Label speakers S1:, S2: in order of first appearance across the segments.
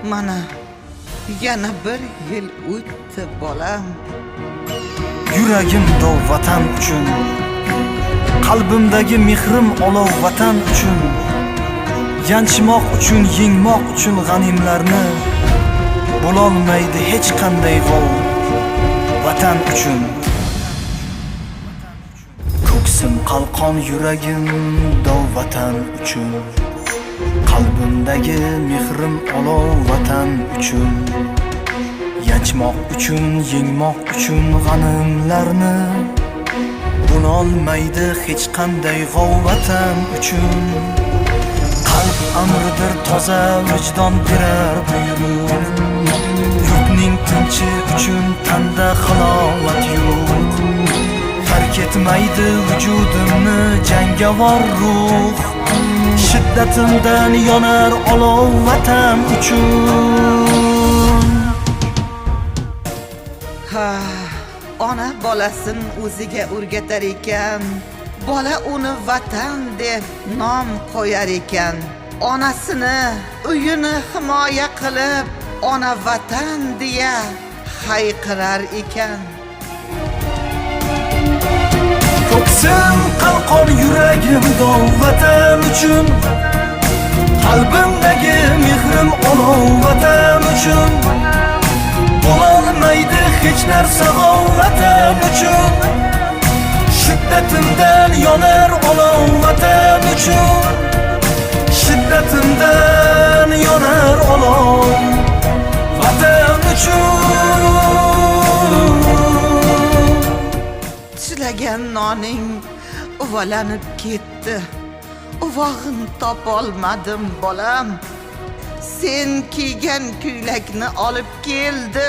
S1: Mana yana bir yil o'tdi bolam.
S2: Yuragim dov vatan uchun, qalbimdagi mehrim olov vatan uchun, yanchmoq uchun, yengmoq uchun g'animlarni bo'lolmaydi hech qanday g'ov vatan uchun. Ko'ksim qalqon, yuragim dov vatan uchun, qalbimdagi mehrim olov vatan uchun, yanchmoq uchun, yengmoq uchun g'animlarni bo'lolmaydi hech qanday g'ov vatan uchun. Qalb amridir toza, vijdon berar buyruq, yurtning tinchi uchun tanda halovat yo'q. Farq etmaydi vujudimni jangovar ruh, shiddatimdan yonar olov vatan uchun.
S1: Ona bolasin o'ziga o'rgatar ekan, bola uni vatan deb nom qo'yar ekan. Onasini, uyini himoya qilib, ona vatan deya hayqirar ekan.
S2: Ko'ksim qalqon, yuragim dov vatan uchun, qalbimdagi mehrim olov vatan uchun, bo'lolmaydi hech narsa g'ov vatan uchun. Shiddatimdan yonar olov vatan uchun, shiddatimdan yonar olov vatan uchun.
S1: Tishlagan noning uvalanib ketdi, uvog'in topolmadim bolam. Sen kiygan ko'ylakni olib keldi,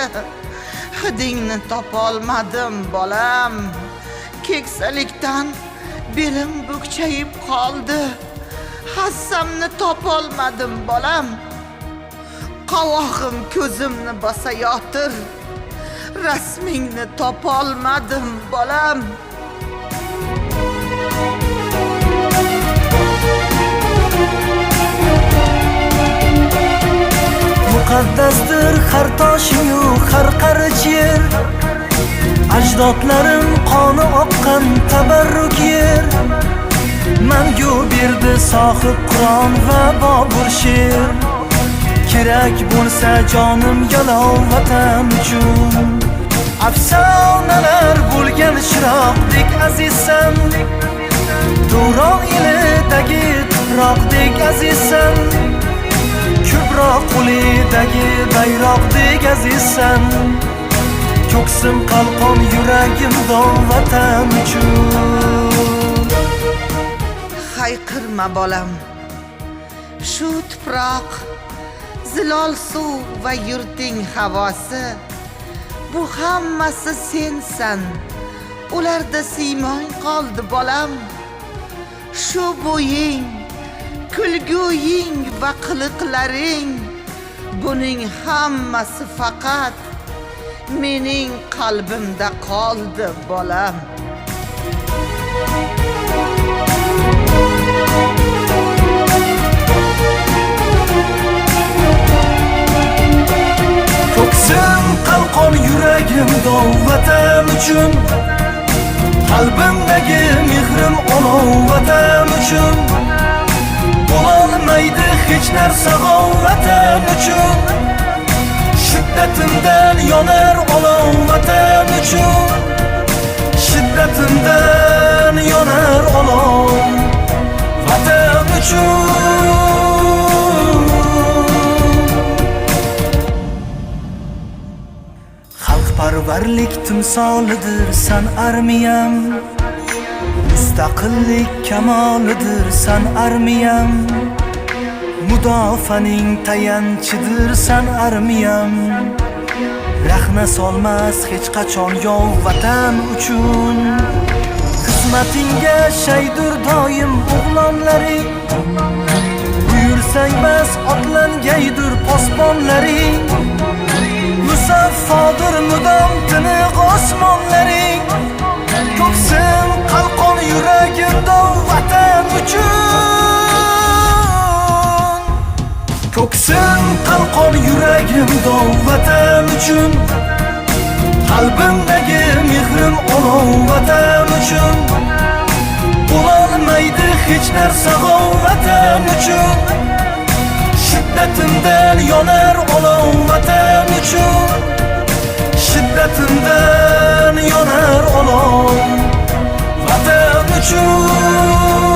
S1: hidingni topolmadim bolam. Keksalikdan belim bukchayib qoldi, hassamni topolmadim bolam. Qovog'im ko'zimni bosayotir, rasmingni topolmadim bolam.
S2: Muqaddasdir har toshiyu har qarich yer, ajdodlarim qoni oqqan tabarruk yer. Mangu berdi sohib Qur'on va Bobur she'r, kerak bo'lsa jonim yalov vatan uchun. Afsonalar bo'lgan chiroqdek azizsan, Turon ilidagi tuproqdek azizsan, Kubro qo'lidagi bayroqdek azizsan. Ko'ksim qalqon, yuragim dov vatan uchun.
S1: Hayqirma bolam, shu tuproq, zilol suv va yurting havosi, bu hammasi sensan. Ularda siymang qoldi bolam. Shu bo'ying, kulguying va qiliqlaring, buning hammasi faqat mening qalbimda qoldi bolam.
S2: Ko'ksim qalqon, yuragim dov vatan uchun, qalbimdagi mehrim olov vatan uchun, bo'lolmaydi hech narsa g'ov vatan uchun. Shiddatimdan yonar olov vatan uchun, shiddatimdan yonar olov vatan uchun. Xalqparvarlik timsolidir san armiyam, mustaqillik kamolidir san armiyam, mudofaaning tayanchidir san armiyam. Rahna solmas hech qachon yov vatan uchun, xizmatingga shaydur doim o'g'lonlaring. Buyursang bas otlangaydur posbonlaring, musaffodir mudom tiniq osmonlaring. Ko'ksim qalqon, yuragim dov vatan uchun. Sen qalqon yuragim dov vatan uchun Qalbimdagi mehrim olov vatan uchun Bo'lolmaydi hech narsa g'ov vatan uchun Shiddatimdan yonar olov vatan uchun Shiddatimdan yonar olov vatan uchun